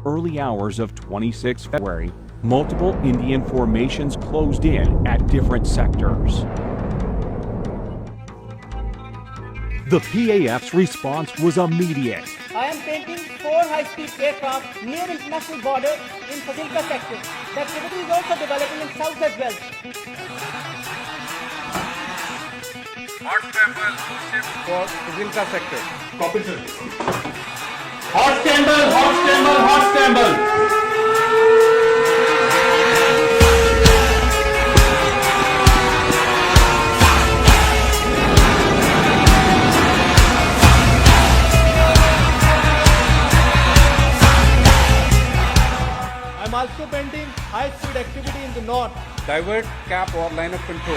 early hours of 26 February, multiple Indian formations closed in at different sectors. The PAF's response was immediate. I am painting 4 high-speed aircraft near international border in Fazilka sector. The activity is also developing in south as well. Hot scramble for Fazilka sector. Copy, sir. Hot scramble, hot scramble, hot scramble. I'm also painting high-speed activity in the north. Divert, cap or line of control.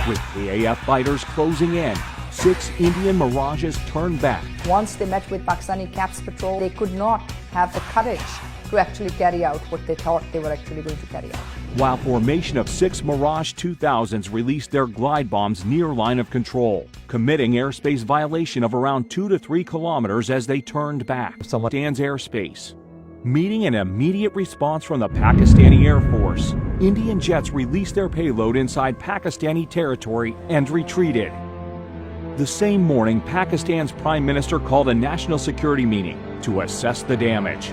With PAF fighters closing in, 6 Indian Mirages turned back. Once they met with Pakistani CAPS patrol, they could not have the courage to actually carry out what they thought they were actually going to carry out. While formation of 6 Mirage 2000s released their glide bombs near line of control, committing airspace violation of around 2 to 3 kilometers as they turned back. Pakistan's airspace. Meeting an immediate response from the Pakistani Air Force, Indian jets released their payload inside Pakistani territory and retreated. The same morning, Pakistan's Prime Minister called a national security meeting to assess the damage.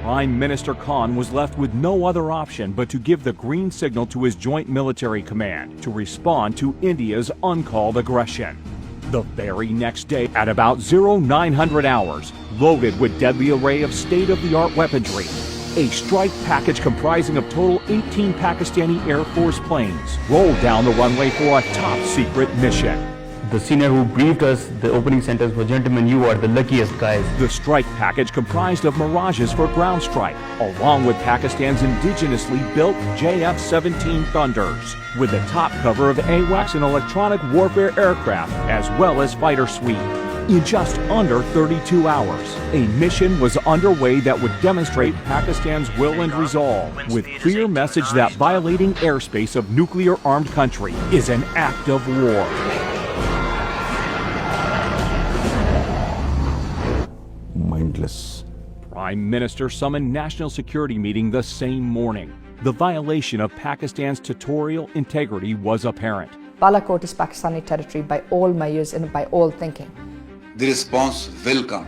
Prime Minister Khan was left with no other option but to give the green signal to his Joint Military Command to respond to India's uncalled aggression. The very next day, at about 0900 hours, loaded with deadly array of state-of-the-art weaponry, a strike package comprising of total 18 Pakistani Air Force planes rolled down the runway for a top-secret mission. The senior who briefed us, the opening sentence was, "Gentlemen, you are the luckiest guys." The strike package comprised of Mirages for ground strike, along with Pakistan's indigenously built JF-17 Thunders, with the top cover of AWACS and electronic warfare aircraft, as well as fighter suite. In just under 32 hours, a mission was underway that would demonstrate Pakistan's will and resolve, with clear message that violating airspace of nuclear-armed country is an act of war. Mindless. Prime Minister summoned national security meeting the same morning. The violation of Pakistan's territorial integrity was apparent. Balakot is Pakistani territory by all measures and by all thinking. The response will come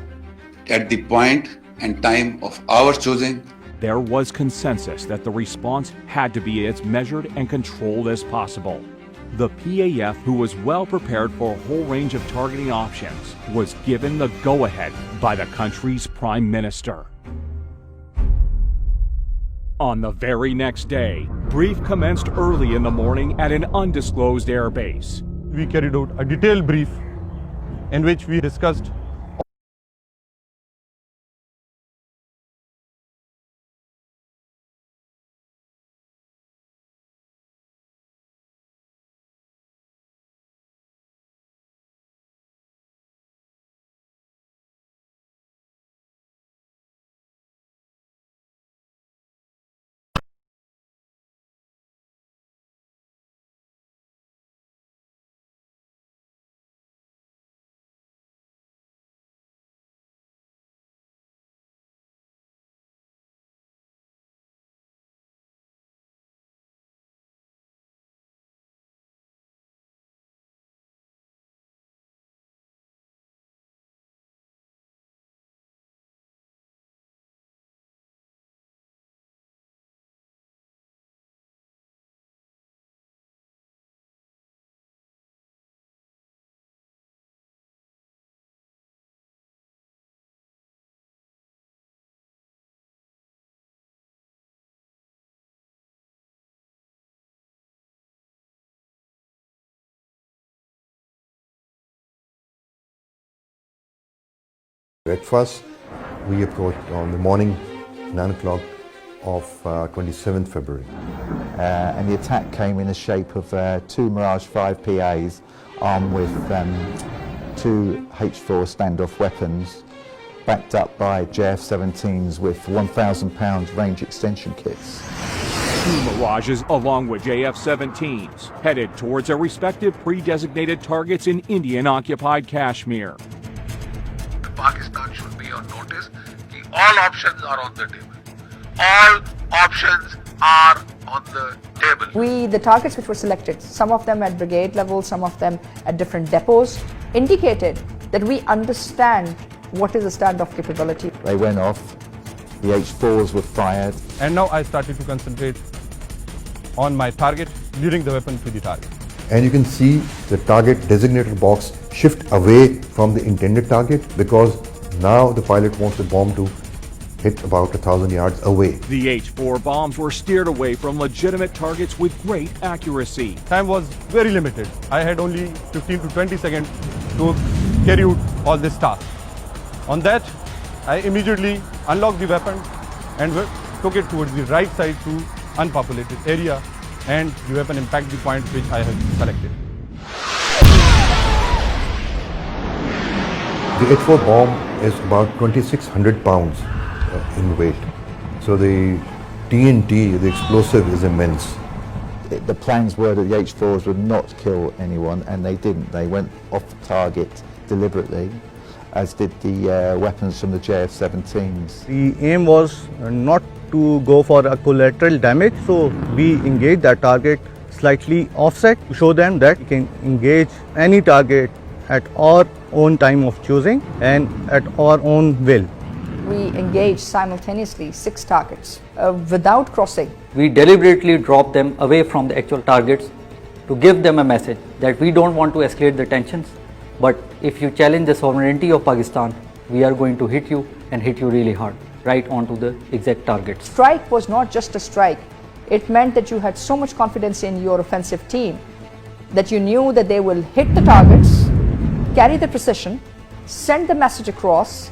at the point and time of our choosing. There was consensus that the response had to be as measured and controlled as possible. The PAF, who was well prepared for a whole range of targeting options, was given the go-ahead by the country's Prime Minister. On the very next day, brief commenced early in the morning at an undisclosed airbase. We carried out a detailed brief in which we discussed At first, we approached on the morning 9 o'clock of 27th February. And the attack came in the shape of 2 Mirage 5 PAs armed with 2 H4 standoff weapons, backed up by JF-17s with 1,000 pound range extension kits. 2 Mirages along with JF-17s headed towards their respective pre-designated targets in Indian-occupied Kashmir. Pakistan should be on notice कि All options are on the table. All options are on the table. The targets which were selected, some of them at brigade level, some of them at different depots, indicated that we understand what is a standoff capability. They went off, the H4s were fired. And now I started to concentrate on my target, leading the weapon to the target. And you can see the target designated box shift away from the intended target because now the pilot wants the bomb to hit about 1,000 yards away. The H-4 bombs were steered away from legitimate targets with great accuracy. Time was very limited. I had only 15 to 20 seconds to carry out all this task. On that, I immediately unlocked the weapon and took it towards the right side to unpopulated area, and the weapon impacted the point which I have selected. The H-4 bomb is about 2,600 pounds in weight. So the TNT, the explosive, is immense. The plans were that the H4s would not kill anyone, and they didn't. They went off target deliberately, as did the weapons from the JF-17s. The aim was not to go for a collateral damage, so we engaged that target slightly offset to show them that we can engage any target at our own time of choosing and at our own will. We engaged simultaneously 6 targets without crossing. We deliberately dropped them away from the actual targets to give them a message that we don't want to escalate the tensions, but if you challenge the sovereignty of Pakistan, we are going to hit you and hit you really hard, right onto the exact targets. Strike was not just a strike. It meant that you had so much confidence in your offensive team that you knew that they will hit the targets, carry the precision, send the message across,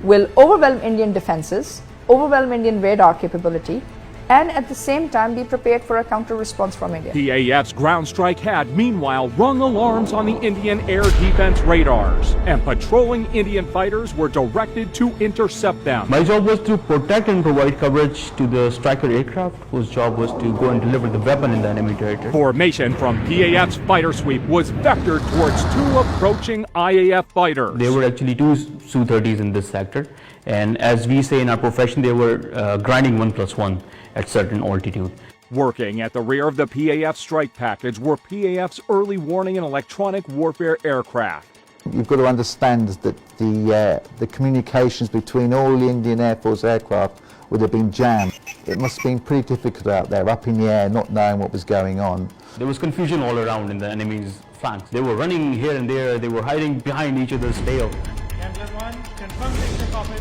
will overwhelm Indian defenses, overwhelm Indian radar capability, and at the same time be prepared for a counter response from India. PAF's ground strike had, meanwhile, rung alarms on the Indian air defense radars, and patrolling Indian fighters were directed to intercept them. My job was to protect and provide coverage to the striker aircraft, whose job was to go and deliver the weapon in the enemy territory. Formation from PAF's fighter sweep was vectored towards 2 approaching IAF fighters. There were actually 2 Su-30s in this sector, and as we say in our profession, they were grinding 1+1 at certain altitude. Working at the rear of the PAF strike package were PAF's early warning and electronic warfare aircraft. You've got to understand that the communications between all the Indian Air Force aircraft would have been jammed. It must have been pretty difficult out there, up in the air, not knowing what was going on. There was confusion all around in the enemy's flanks. They were running here and there, they were hiding behind each other's tail. Gambler 1, confirm picture copy.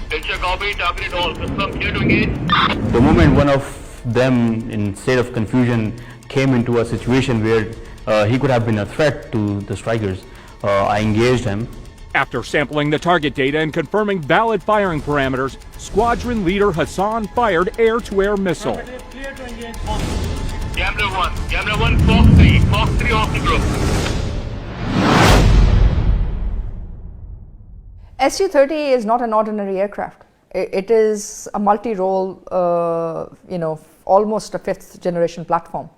Picture copy, target all, confirm, clear to engage. The moment one of them, in state of confusion, came into a situation where he could have been a threat to the strikers, I engaged him. After sampling the target data and confirming valid firing parameters, squadron leader Hassan fired air-to-air missile. Clear to engage on. Gambler 1, Fox 3 off the group. Su-30 is not an ordinary aircraft. It is a multi-role, almost a 5th generation platform.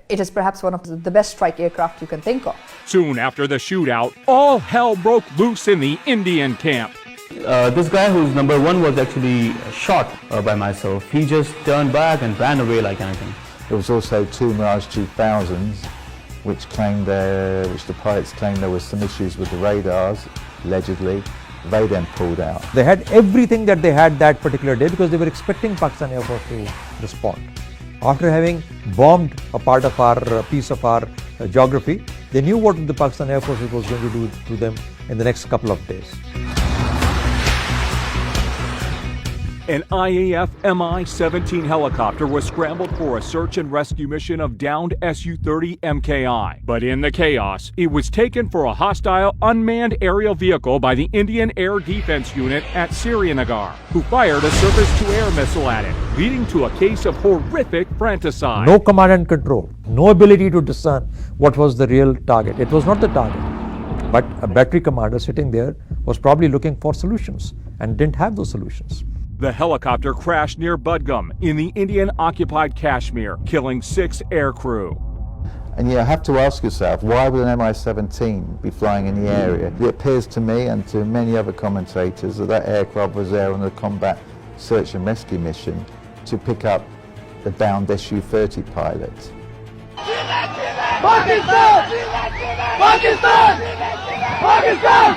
It is perhaps one of the best strike aircraft you can think of. Soon after the shootout, all hell broke loose in the Indian camp. This guy who's number 1 was actually shot by myself. He just turned back and ran away like anything. There was also 2 Mirage 2000s, which the pilots claimed there was some issues with the radars, allegedly. They then pulled out. They had everything that they had that particular day because they were expecting Pakistan Air Force to respond. After having bombed a part of our piece of our geography, they knew what the Pakistan Air Force was going to do to them in the next couple of days. An IAF Mi-17 helicopter was scrambled for a search and rescue mission of downed Su-30 MKI. But in the chaos, it was taken for a hostile unmanned aerial vehicle by the Indian Air Defense Unit at Srinagar, who fired a surface-to-air missile at it, leading to a case of horrific fratricide. No command and control, no ability to discern what was the real target. It was not the target, but a battery commander sitting there was probably looking for solutions and didn't have those solutions. The helicopter crashed near Budgam in the Indian-occupied Kashmir, killing 6 aircrew. And you have to ask yourself, why would an Mi-17 be flying in the area? It appears to me and to many other commentators that that aircraft was there on a combat search and rescue mission to pick up the downed Su-30 pilot. Pakistan! Pakistan! Pakistan!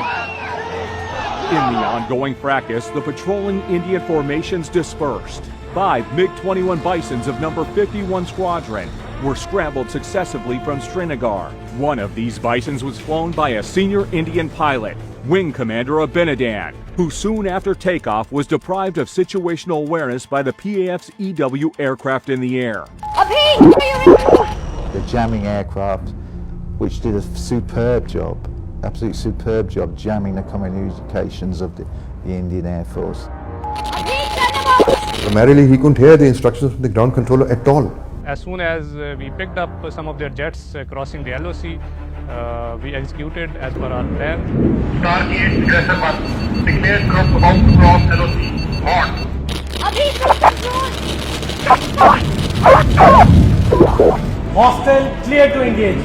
In the ongoing fracas, the patrolling Indian formations dispersed. 5 MiG-21 Bisons of number 51 Squadron were scrambled successively from Srinagar. One of these Bisons was flown by a senior Indian pilot, Wing Commander Abinadan, who soon after takeoff was deprived of situational awareness by the PAF's EW aircraft in the air. The jamming aircraft, which did a superb job, absolutely superb job jamming the communications of the Indian Air Force. Primarily, he couldn't hear the instructions from the ground controller at all. As soon as we picked up some of their jets crossing the LOC, we executed as per our plan. Target aggressor 1 declared group about to cross LOC. Hostile clear to engage.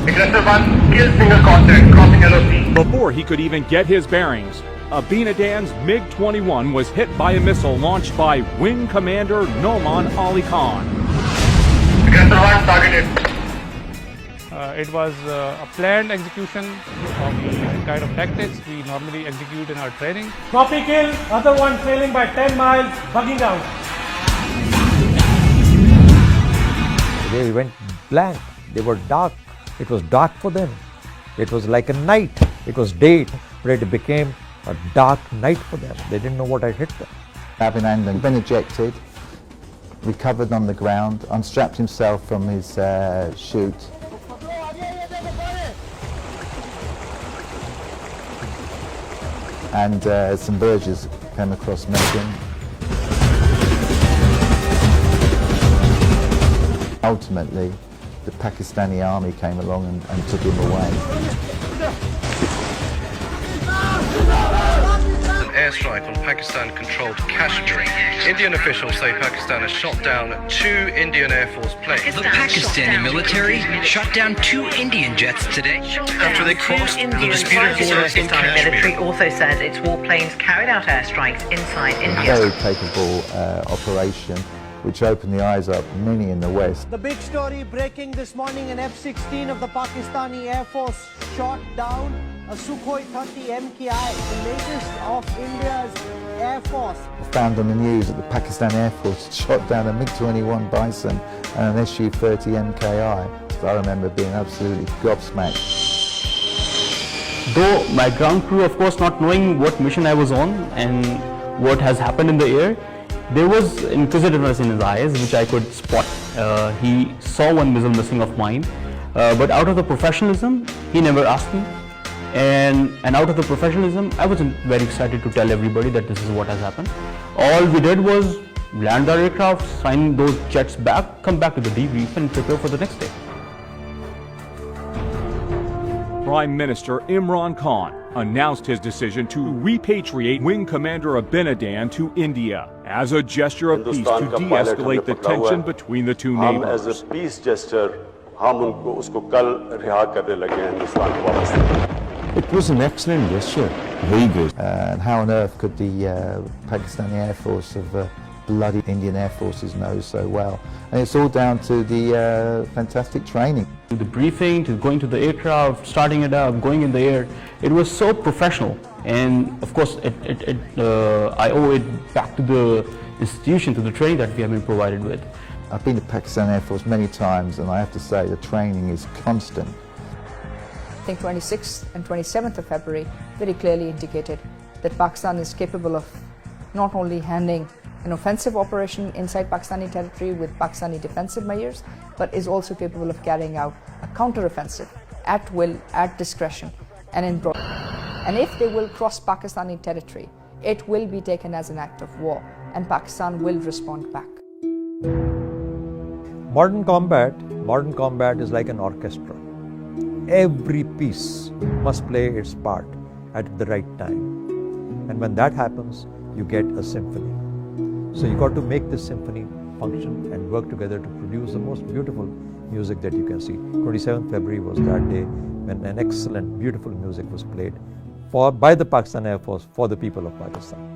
Aggressor 1 kill single contact crossing LOC. Before he could even get his bearings, Abinadan's MiG-21 was hit by a missile launched by Wing Commander Noman Ali Khan. Aggressor 1 targeted. It was a planned execution of the kind of tactics we normally execute in our training. Copy kill, other one trailing by 10 miles, bugging out. They went blank. They were dark. It was dark for them. It was like a night. It was day, but it became a dark night for them. They didn't know what had hit them. Abinadan had been ejected, recovered on the ground, unstrapped himself from his chute. And some Burgess came across Megan. Ultimately, the Pakistani army came along and took him away. An airstrike on Pakistan-controlled Kashmir. Indian officials say Pakistan has shot down 2 Indian Air Force planes. The Pakistani military shot down 2 Indian jets today after they crossed the disputed border in Pakistani military Kashmir. also says its warplanes carried out airstrikes inside India. A very capable operation, which opened the eyes up many in the West. The big story breaking this morning, an F-16 of the Pakistani Air Force shot down a Sukhoi 30 MKI, the latest of India's Air Force. Found on the news that the Pakistan Air Force shot down a MiG-21 Bison and an Su-30 MKI. So I remember being absolutely gobsmacked. Though my ground crew, of course, not knowing what mission I was on and what has happened in the air, there was inquisitiveness in his eyes, which I could spot. He saw one missile missing of mine, but out of the professionalism, he never asked me. And out of the professionalism, I wasn't very excited to tell everybody that this is what has happened. All we did was land our aircraft, sign those jets back, come back to the debrief and prepare for the next day. Prime Minister Imran Khan announced his decision to repatriate Wing Commander Abinadan to India as a gesture of peace to de-escalate the tension between the two neighbors. As a peace gesture, हम उसको कल रिहा करने लगे हैं हिंदुस्तान को वापस. It was an excellent gesture, very good. And how on earth could the Pakistani Air Force of bloody Indian Air Forces know so well? And it's all down to the fantastic training. The briefing, to going to the aircraft, starting it up, going in the air, it was so professional. And of course, I owe it back to the institution, to the training that we have been provided with. I've been to Pakistan Air Force many times, and I have to say the training is constant. I think 26th and 27th of February very clearly indicated that Pakistan is capable of not only handling an offensive operation inside Pakistani territory with Pakistani defensive measures, but is also capable of carrying out a counter-offensive at will, at discretion, and in broad. And if they will cross Pakistani territory, it will be taken as an act of war, and Pakistan will respond back. Modern combat is like an orchestra. Every piece must play its part at the right time. And when that happens, you get a symphony. So you got to make this symphony function and work together to produce the most beautiful music that you can see. 27th February was that day when an excellent, beautiful music was played by the Pakistan Air Force for the people of Pakistan.